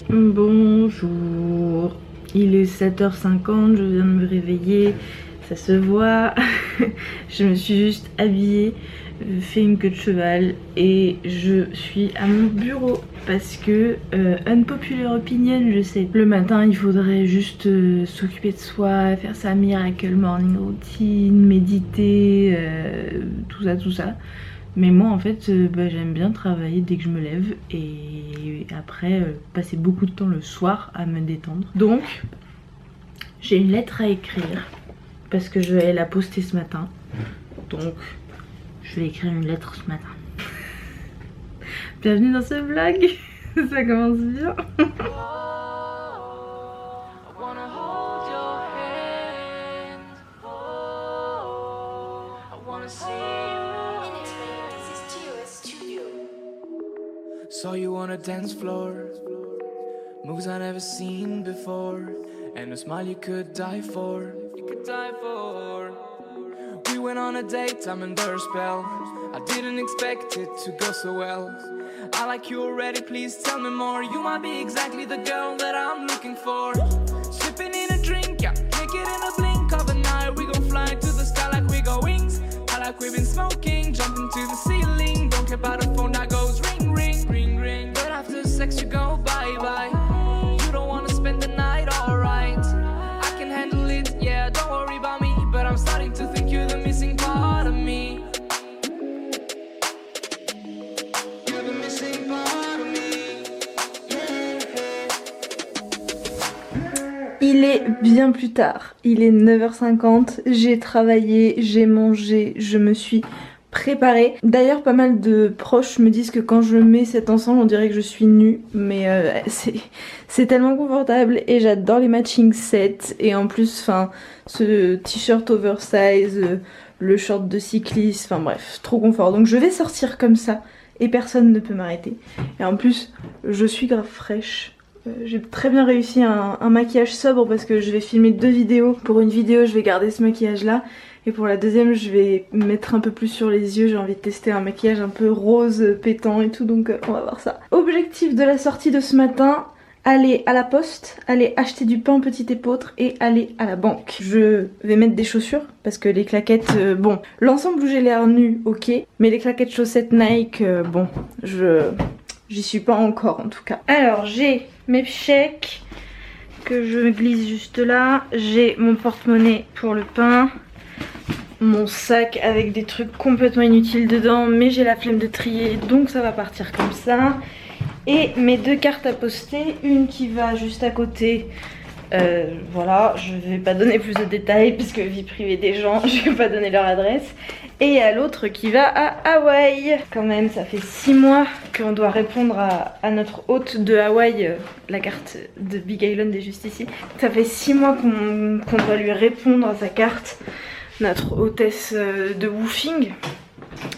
Bonjour, il est 7h50, je viens de me réveiller, ça se voit. Je me suis juste habillée, fait une queue de cheval et je suis à mon bureau parce que unpopular opinion, je sais. Le matin il faudrait juste s'occuper de soi, faire sa miracle morning routine, méditer, tout ça. Mais moi en fait j'aime bien travailler dès que je me lève et après passer beaucoup de temps le soir à me détendre. Donc j'ai une lettre à écrire parce que je vais la poster ce matin. Donc je vais écrire une lettre ce matin. Bienvenue dans ce vlog. Ça commence bien. Saw you on a dance floor, moves I never seen before, and a smile you could die for. We went on a date, I'm under a spell. I didn't expect it to go so well. I like you already, please tell me more. You might be exactly the girl that I'm looking for. Sipping in a drink, yeah, take it in a blink of an eye. We gon' fly to the sky like we got wings. I like we've been smoking, jumping to the ceiling. Don't care about the phone that goes ring, ring, ring, ring. But after sex you go bye-bye. You don't wanna spend the night, alright. I can handle it, yeah, don't worry about me. But I'm starting to think you're the missing part of me. You're the missing part of me, yeah. Il est bien plus tard, il est 9h50, j'ai travaillé, j'ai mangé, je me suis préparée. D'ailleurs pas mal de proches me disent que quand je mets cet ensemble on dirait que je suis nue, mais c'est tellement confortable et j'adore les matching sets et en plus enfin ce t-shirt oversize, le short de cycliste, enfin bref, trop confort. Donc je vais sortir comme ça et personne ne peut m'arrêter. Et en plus je suis grave fraîche. J'ai très bien réussi un maquillage sobre parce que je vais filmer 2 vidéos. Pour une vidéo je vais garder ce maquillage là et pour la deuxième je vais mettre un peu plus sur les yeux. J'ai envie de tester un maquillage un peu rose pétant et tout, donc on va voir ça. Objectif de la sortie de ce matin, aller à la poste, aller acheter du pain petit épeautre et aller à la banque. Je vais mettre des chaussures parce que les claquettes, bon, l'ensemble où j'ai l'air nue, ok, mais les claquettes chaussettes Nike, bon, j'y suis pas encore en tout cas. Alors j'ai mes chèques que je glisse juste là, j'ai mon porte-monnaie pour le pain, mon sac avec des trucs complètement inutiles dedans mais j'ai la flemme de trier donc ça va partir comme ça, et mes 2 cartes à poster, une qui va juste à côté. Voilà, je vais pas donner plus de détails puisque vie privée des gens, je vais pas donner leur adresse. Et à l'autre qui va à Hawaï. Quand même ça fait 6 mois qu'on doit répondre à notre hôte de Hawaï. La carte de Big Island est juste ici. Ça fait 6 mois qu'on doit lui répondre à sa carte, notre hôtesse de woofing.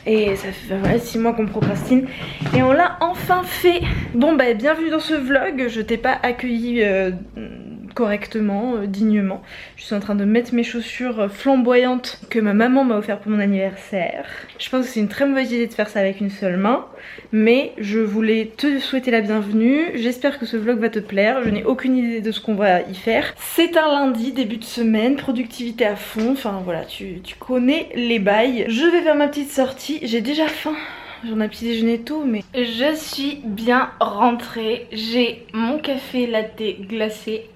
Et ça fait voilà, 6 mois qu'on procrastine et on l'a enfin fait. Bon bah bienvenue dans ce vlog. Je t'ai pas accueilli correctement, dignement. Je suis en train de mettre mes chaussures flamboyantes que ma maman m'a offert pour mon anniversaire. Je pense que c'est une très mauvaise idée de faire ça avec une seule main, mais je voulais te souhaiter la bienvenue. J'espère que ce vlog va te plaire. Je n'ai aucune idée de ce qu'on va y faire. C'est un lundi, début de semaine, productivité à fond, enfin voilà, tu connais les bails. Je vais faire ma petite sortie, j'ai déjà faim. J'en ai petit déjeuner tôt, mais je suis bien rentrée. J'ai mon café latte glacé.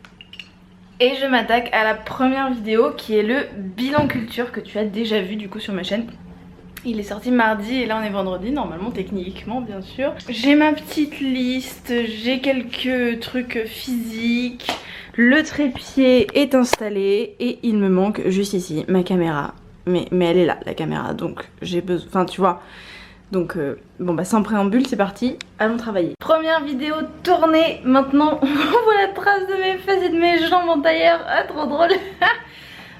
Et je m'attaque à la première vidéo qui est le bilan culture que tu as déjà vu du coup sur ma chaîne. Il est sorti mardi et là on est vendredi, normalement techniquement bien sûr. J'ai ma petite liste, j'ai quelques trucs physiques. Le trépied est installé et il me manque juste ici ma caméra. Mais elle est là la caméra, donc j'ai besoin, enfin tu vois. Donc bon bah sans préambule c'est parti, allons travailler. Première vidéo tournée, maintenant on voit la trace de mes fesses et de mes jambes en tailleur, ah trop drôle.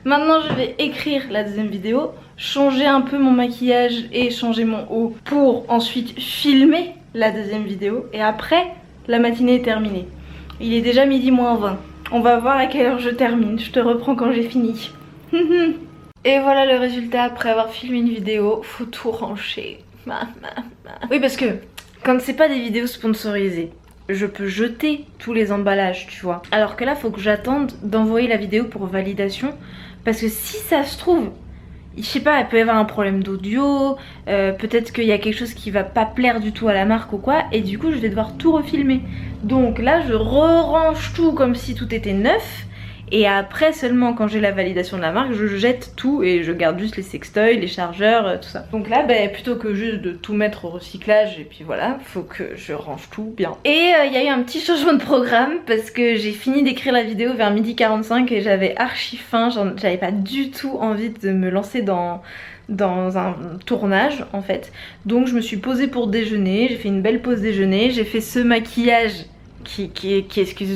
Maintenant je vais écrire la deuxième vidéo, changer un peu mon maquillage et changer mon haut pour ensuite filmer la deuxième vidéo. Et après la matinée est terminée, il est déjà midi moins 20. On va voir à quelle heure je termine, je te reprends quand j'ai fini. Et voilà le résultat après avoir filmé une vidéo, faut tout ranger. Oui parce que quand c'est pas des vidéos sponsorisées je peux jeter tous les emballages, tu vois. Alors que là, faut que j'attende d'envoyer la vidéo pour validation, parce que si ça se trouve, je sais pas, il peut y avoir un problème d'audio, peut-être qu'il y a quelque chose qui va pas plaire du tout à la marque ou quoi, et du coup je vais devoir tout refilmer. Donc là je range tout comme si tout était neuf, et après seulement quand j'ai la validation de la marque, je jette tout et je garde juste les sextoys, les chargeurs, tout ça. Donc là plutôt que juste de tout mettre au recyclage et puis voilà, faut que je range tout bien. Et il y a eu un petit changement de programme parce que j'ai fini d'écrire la vidéo vers 12h45 et j'avais archi faim, j'avais pas du tout envie de me lancer dans un tournage en fait. Donc je me suis posée pour déjeuner, j'ai fait une belle pause déjeuner, j'ai fait ce maquillage qui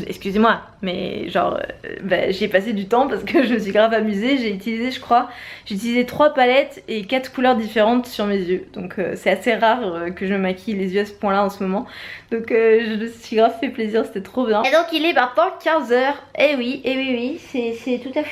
excusez-moi, mais genre j'y ai passé du temps parce que je me suis grave amusée. J'ai utilisé, je crois, j'ai utilisé 3 palettes et 4 couleurs différentes sur mes yeux. Donc c'est assez rare que je me maquille les yeux à ce point là en ce moment. Donc je me suis grave fait plaisir, c'était trop bien. Et donc il est maintenant 15h, et oui, c'est tout à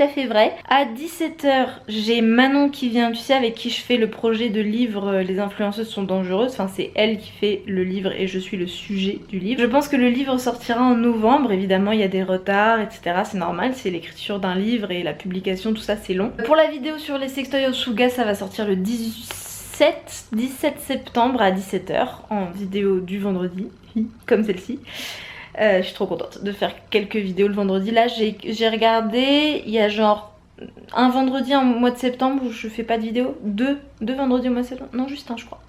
fait vrai. À 17h j'ai Manon qui vient, tu sais, avec qui je fais le projet de livre Les influenceuses sont dangereuses. Enfin c'est elle qui fait le livre et je suis le sujet du livre. Je pense que le livre sortira en novembre, évidemment il y a des retards etc, c'est normal, c'est l'écriture d'un livre et la publication, tout ça c'est long. Pour la vidéo sur les sextoys Osuga, ça va sortir le 17 septembre à 17h en vidéo du vendredi, comme celle-ci. Je suis trop contente de faire quelques vidéos le vendredi. Là j'ai regardé, il y a genre un vendredi en mois de septembre où je fais pas de vidéo, deux vendredis au mois de septembre, non juste un je crois.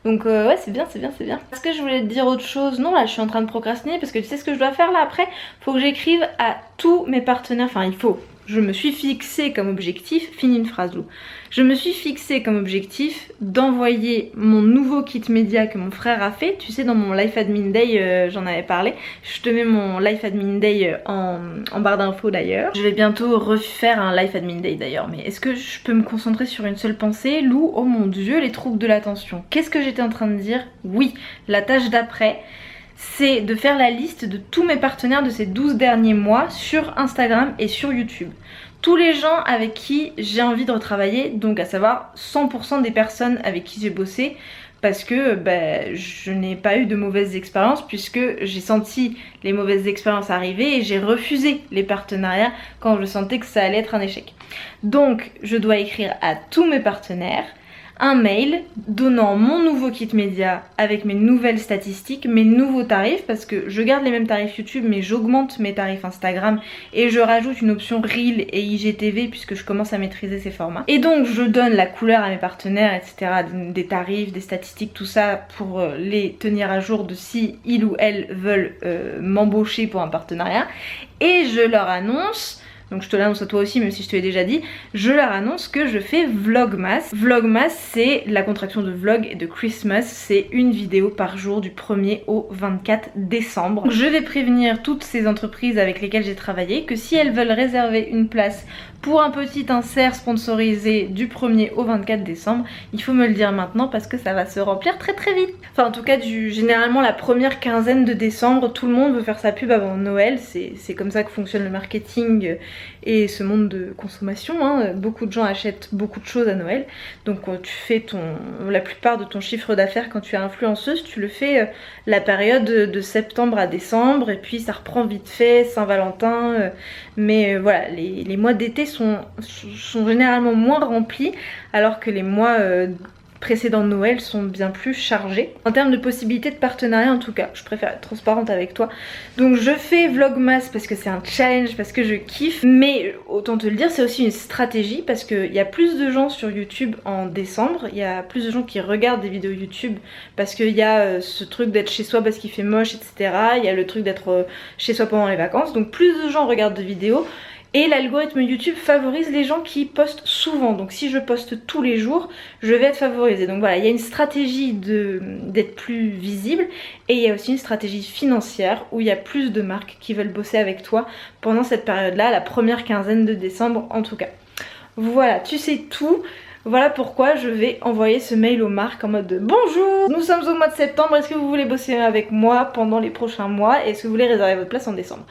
Donc ouais c'est bien. Est-ce que je voulais te dire autre chose? Non, là je suis en train de procrastiner parce que tu sais ce que je dois faire là après? Faut que j'écrive à tous mes partenaires, enfin je me suis fixé comme objectif, finis une phrase Lou. Je me suis fixé comme objectif d'envoyer mon nouveau kit média que mon frère a fait. Tu sais, dans mon Life Admin Day, j'en avais parlé. Je te mets mon Life Admin Day en barre d'infos d'ailleurs. Je vais bientôt refaire un Life Admin Day d'ailleurs. Mais est-ce que je peux me concentrer sur une seule pensée? Lou, oh mon dieu, les troubles de l'attention. Qu'est-ce que j'étais en train de dire? Oui, la tâche d'après, c'est de faire la liste de tous mes partenaires de ces 12 derniers mois sur Instagram et sur YouTube. Tous les gens avec qui j'ai envie de retravailler, donc à savoir 100% des personnes avec qui j'ai bossé, parce que je n'ai pas eu de mauvaises expériences puisque j'ai senti les mauvaises expériences arriver et j'ai refusé les partenariats quand je sentais que ça allait être un échec. Donc je dois écrire à tous mes partenaires un mail donnant mon nouveau kit média avec mes nouvelles statistiques, mes nouveaux tarifs, parce que je garde les mêmes tarifs YouTube mais j'augmente mes tarifs Instagram et je rajoute une option Reel et IGTV puisque je commence à maîtriser ces formats. Et donc je donne la couleur à mes partenaires etc, des tarifs, des statistiques, tout ça pour les tenir à jour de si ils ou elles veulent m'embaucher pour un partenariat. Et je leur annonce, donc je te l'annonce à toi aussi même si je te l'ai déjà dit, je leur annonce que je fais Vlogmas. Vlogmas c'est la contraction de vlog et de Christmas, c'est une vidéo par jour du 1er au 24 décembre. Je vais prévenir toutes ces entreprises avec lesquelles j'ai travaillé que si elles veulent réserver une place pour un petit insert sponsorisé du 1er au 24 décembre, il faut me le dire maintenant parce que ça va se remplir très vite. Enfin en tout cas généralement la première quinzaine de décembre, tout le monde veut faire sa pub avant Noël, c'est comme ça que fonctionne le marketing et ce monde de consommation, hein. Beaucoup de gens achètent beaucoup de choses à Noël, donc tu fais la plupart de ton chiffre d'affaires quand tu es influenceuse, tu le fais la période de septembre à décembre et puis ça reprend vite fait, Saint-Valentin, mais voilà, les mois d'été sont généralement moins remplis alors que les mois précédents de Noël sont bien plus chargés. En termes de possibilités de partenariat en tout cas, je préfère être transparente avec toi. Donc je fais Vlogmas parce que c'est un challenge, parce que je kiffe, mais autant te le dire c'est aussi une stratégie parce qu'il y a plus de gens sur YouTube en décembre, il y a plus de gens qui regardent des vidéos YouTube parce qu'il y a ce truc d'être chez soi parce qu'il fait moche etc, il y a le truc d'être chez soi pendant les vacances, donc plus de gens regardent de vidéos. Et l'algorithme YouTube favorise les gens qui postent souvent. Donc si je poste tous les jours, je vais être favorisée. Donc voilà, il y a une stratégie d'être plus visible. Et il y a aussi une stratégie financière où il y a plus de marques qui veulent bosser avec toi pendant cette période-là, la première quinzaine de décembre en tout cas. Voilà, tu sais tout. Voilà pourquoi je vais envoyer ce mail aux marques en mode de bonjour, nous sommes au mois de septembre, est-ce que vous voulez bosser avec moi pendant les prochains mois? Est-ce que vous voulez réserver votre place en décembre?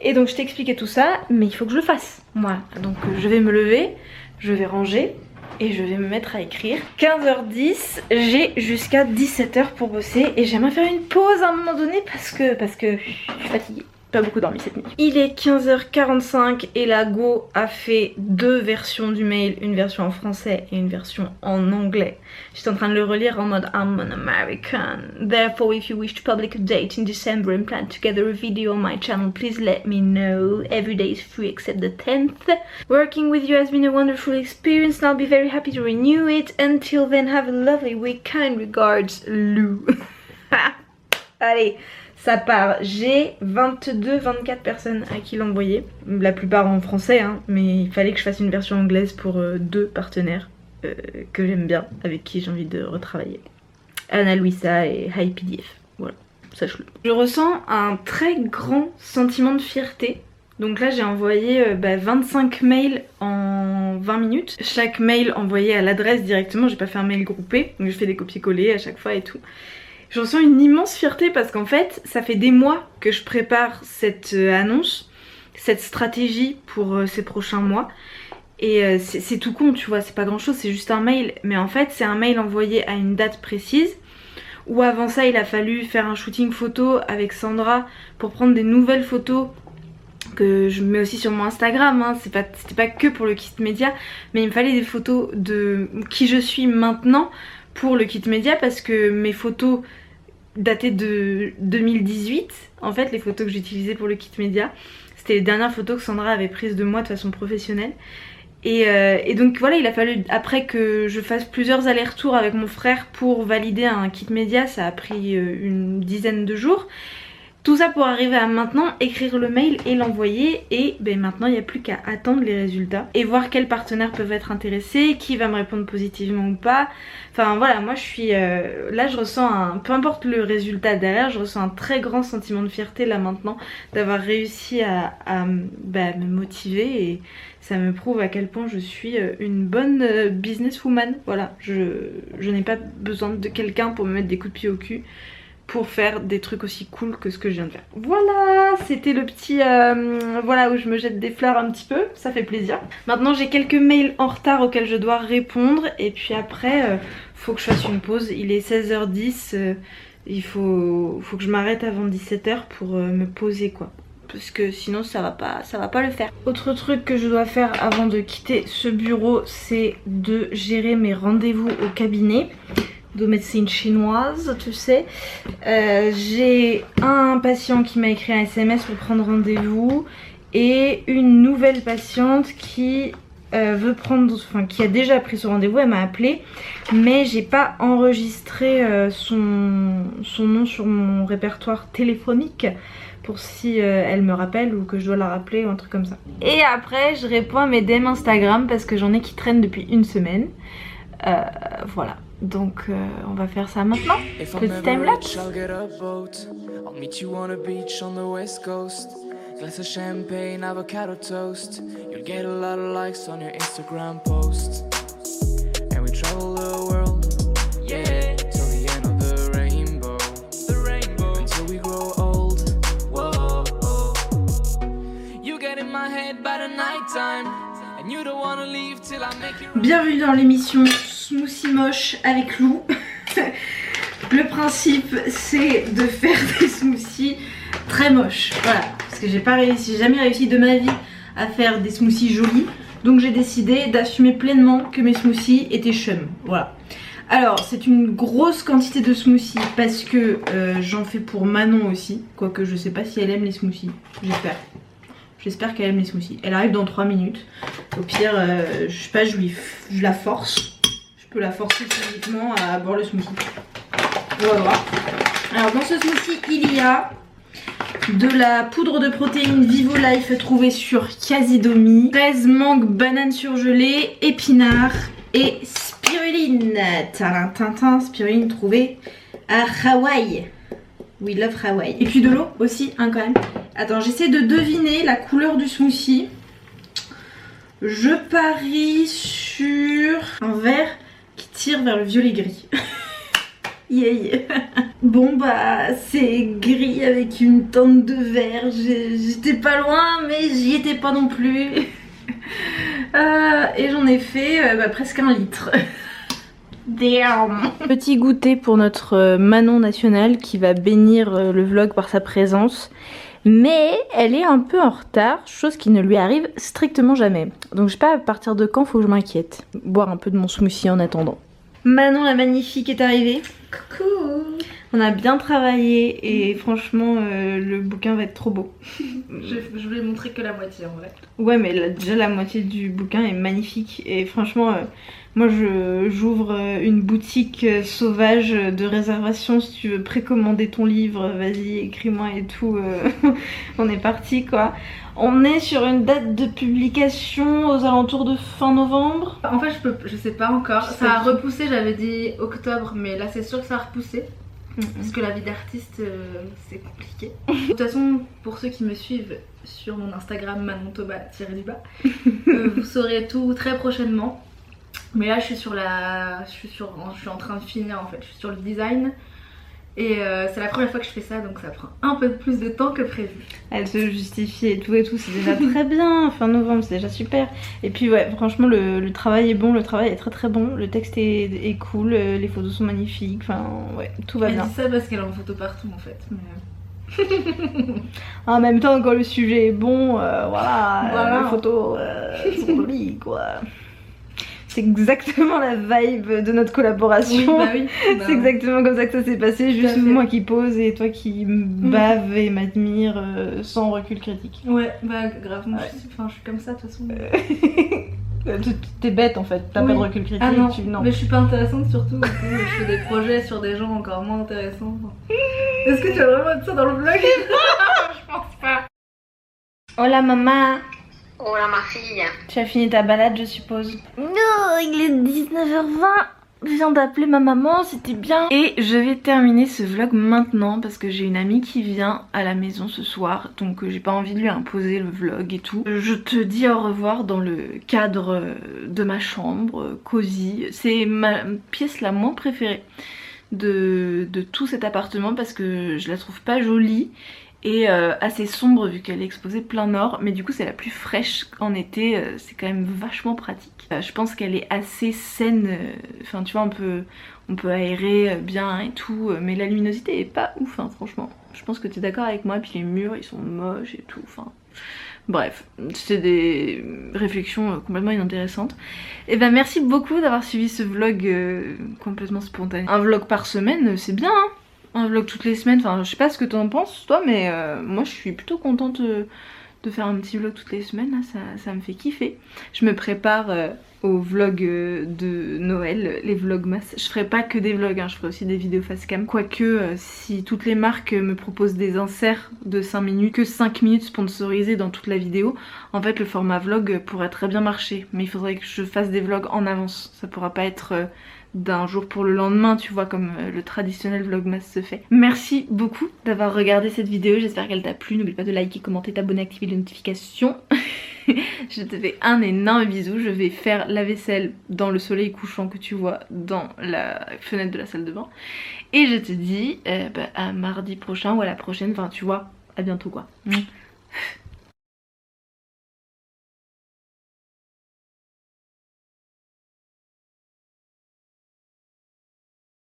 Et donc je t'ai expliqué tout ça, mais il faut que je le fasse. Voilà, donc je vais me lever, je vais ranger, et je vais me mettre à écrire. 15h10, j'ai jusqu'à 17h pour bosser et j'aimerais faire une pause à un moment donné parce que je suis fatiguée. Pas beaucoup dormi cette nuit. Il est 15h45 et la Go a fait 2 versions du mail, une version en français et une version en anglais. J'étais en train de le relire en mode I'm an American. Therefore, if you wish to public a date in December and plan together a video on my channel, please let me know. Every day is free except the 10th. Working with you has been a wonderful experience and I'll be very happy to renew it. Until then, have a lovely week. Kind regards, Lou. Allez, ça part. J'ai 22-24 personnes à qui l'envoyer. La plupart en français, hein, mais il fallait que je fasse une version anglaise pour 2 partenaires que j'aime bien, avec qui j'ai envie de retravailler. Anna Luisa et HiPDF. Voilà, sache-le. Je ressens un très grand sentiment de fierté. Donc là j'ai envoyé 25 mails en 20 minutes. Chaque mail envoyé à l'adresse directement, j'ai pas fait un mail groupé. Donc je fais des copier-coller à chaque fois et tout. Je ressens une immense fierté parce qu'en fait ça fait des mois que je prépare cette annonce, cette stratégie pour ces prochains mois. Et c'est tout con, tu vois, c'est pas grand chose, c'est juste un mail. Mais en fait c'est un mail envoyé à une date précise. Ou avant ça il a fallu faire un shooting photo avec Sandra pour prendre des nouvelles photos que je mets aussi sur mon Instagram, hein. C'était pas que pour le kit média, mais il me fallait des photos de qui je suis maintenant pour le kit média parce que mes photos dataient de 2018, en fait les photos que j'utilisais pour le kit média, c'était les dernières photos que Sandra avait prises de moi de façon professionnelle. Et donc voilà, il a fallu après que je fasse plusieurs allers-retours avec mon frère pour valider un kit média, ça a pris une dizaine de jours. Tout ça pour arriver à maintenant écrire le mail et l'envoyer et maintenant il n'y a plus qu'à attendre les résultats et voir quels partenaires peuvent être intéressés, qui va me répondre positivement ou pas. Enfin voilà, moi je suis là je ressens peu importe le résultat derrière, je ressens un très grand sentiment de fierté là maintenant d'avoir réussi à me motiver et ça me prouve à quel point je suis une bonne businesswoman. Voilà, je n'ai pas besoin de quelqu'un pour me mettre des coups de pied au cul pour faire des trucs aussi cool que ce que je viens de faire. Voilà, c'était le petit voilà où je me jette des fleurs un petit peu, ça fait plaisir. Maintenant j'ai quelques mails en retard auxquels je dois répondre et puis après faut que je fasse une pause. Il est 16h10, il faut que je m'arrête avant 17h pour me poser quoi. Parce que sinon ça va pas le faire. Autre truc que je dois faire avant de quitter ce bureau, c'est de gérer mes rendez-vous au cabinet de médecine chinoise, tu sais. J'ai un patient qui m'a écrit un SMS pour prendre rendez-vous et une nouvelle patiente qui veut prendre, enfin qui a déjà pris son rendez-vous, elle m'a appelé mais j'ai pas enregistré son nom sur mon répertoire téléphonique pour si elle me rappelle ou que je dois la rappeler ou un truc comme ça. Et après je réponds à mes DM Instagram parce que j'en ai qui traînent depuis une semaine. Voilà. Donc on va faire ça maintenant. Petit timelapse. I'll meet you on a beach on the west coast. Glass of champagne, avocado toast. You'll get a lot of likes on your Instagram post. And we travel the world, yeah, till the end of the rainbow. The rainbow, until we grow old. Whoa, whoa. You get in my head by the night time. And you don't wanna leave till I make you. Bienvenue dans l'émission Smoothie moche avec Lou. Le principe c'est de faire des smoothies très moches, voilà, parce que j'ai jamais réussi de ma vie à faire des smoothies jolis, donc j'ai décidé d'assumer pleinement que mes smoothies étaient chum, voilà. Alors c'est une grosse quantité de smoothies parce que j'en fais pour Manon aussi, quoique je sais pas si elle aime les smoothies, j'espère qu'elle aime les smoothies. Elle arrive dans 3 minutes, au pire je sais pas, je la force, je peux la forcer physiquement à boire le smoothie. On va voir. Alors dans ce smoothie il y a de la poudre de protéines Vivo Life trouvée sur Casidomi, fraises, mangue, banane surgelée, épinards et spiruline. Tintin, spiruline trouvée à Hawaï. We love Hawaï. Et puis de l'eau aussi, hein, quand même. Attends, j'essaie de deviner la couleur du smoothie. Je parie sur un vert qui tire vers le violet gris. Yeah. Bon bah c'est gris avec une teinte de vert, j'étais pas loin mais j'y étais pas non plus. Et j'en ai fait presque 1 litre. Damn. Petit goûter pour notre Manon nationale qui va bénir le vlog par sa présence. Mais elle est un peu en retard, chose qui ne lui arrive strictement jamais. Donc je sais pas à partir de quand faut que je m'inquiète. Boire un peu de mon smoothie en attendant. Manon la magnifique est arrivée. Coucou. On a bien travaillé et franchement le bouquin va être trop beau. Je voulais montrer que la moitié en vrai. Ouais mais déjà la moitié du bouquin est magnifique et franchement moi j'ouvre une boutique sauvage de réservation si tu veux précommander ton livre, vas-y écris-moi et tout, on est parti quoi. On est sur une date de publication aux alentours de fin novembre. En fait je sais pas encore, ça a repoussé, j'avais dit octobre mais là c'est sûr que ça a repoussé. Parce que la vie d'artiste c'est compliqué. De toute façon pour ceux qui me suivent sur mon Instagram manontoba-du-bas vous saurez tout très prochainement. Mais là je suis en train de finir en fait, je suis sur le design. Et c'est la première fois que je fais ça donc ça prend un peu plus de temps que prévu. Elle se justifie et tout, c'est déjà très bien, fin novembre c'est déjà super. Et puis ouais franchement le travail est bon, le travail est très très bon, le texte est cool, les photos sont magnifiques, enfin ouais tout va bien. Elle dit ça parce qu'elle est en photo partout en fait. Mais... en même temps quand le sujet est bon, voilà. Les photos sont jolies quoi. C'est exactement la vibe de notre collaboration. Oui. C'est exactement comme ça que ça s'est passé. Juste moi qui pose et toi qui bave et m'admire sans recul critique. Ouais, bah grave. Moi, je suis comme ça de toute façon. T'es bête en fait, t'as pas de recul critique. Ah non. Mais je suis pas intéressante surtout. Je fais des projets sur des gens encore moins intéressants. Est-ce que tu vas vraiment être ça dans le vlog? Je pense pas. Hola maman. Hola ma fille. Tu as fini ta balade je suppose? Non, il est 19h20. Je viens d'appeler ma maman, c'était bien. Et je vais terminer ce vlog maintenant parce que j'ai une amie qui vient à la maison ce soir. Donc j'ai pas envie de lui imposer le vlog et tout. Je te dis au revoir dans le cadre de ma chambre, cosy. C'est ma pièce la moins préférée de tout cet appartement parce que je la trouve pas jolie. Et assez sombre vu qu'elle est exposée plein nord, mais du coup c'est la plus fraîche en été, c'est quand même vachement pratique. Je pense qu'elle est assez saine, enfin tu vois on peut aérer bien et tout, mais la luminosité est pas ouf hein, franchement. Je pense que tu es d'accord avec moi, puis les murs ils sont moches et tout, enfin... Bref, c'est des réflexions complètement inintéressantes. Et ben merci beaucoup d'avoir suivi ce vlog complètement spontané. Un vlog par semaine c'est bien hein. Un vlog toutes les semaines, enfin je sais pas ce que t'en penses toi mais moi je suis plutôt contente de faire un petit vlog toutes les semaines, là, ça me fait kiffer. Je me prépare au vlog de Noël, les vlogmas. Je ferai pas que des vlogs, hein, je ferai aussi des vidéos face cam. Quoique si toutes les marques me proposent des inserts de 5 minutes, que 5 minutes sponsorisés dans toute la vidéo, en fait le format vlog pourrait très bien marcher. Mais il faudrait que je fasse des vlogs en avance, ça pourra pas être... d'un jour pour le lendemain, tu vois, comme le traditionnel vlogmas se fait. Merci beaucoup d'avoir regardé cette vidéo, j'espère qu'elle t'a plu. N'oublie pas de liker, commenter, t'abonner, activer les notifications. Je te fais un énorme bisou, je vais faire la vaisselle dans le soleil couchant que tu vois dans la fenêtre de la salle de bain. Et je te dis à mardi prochain ou à la prochaine, enfin tu vois, à bientôt quoi.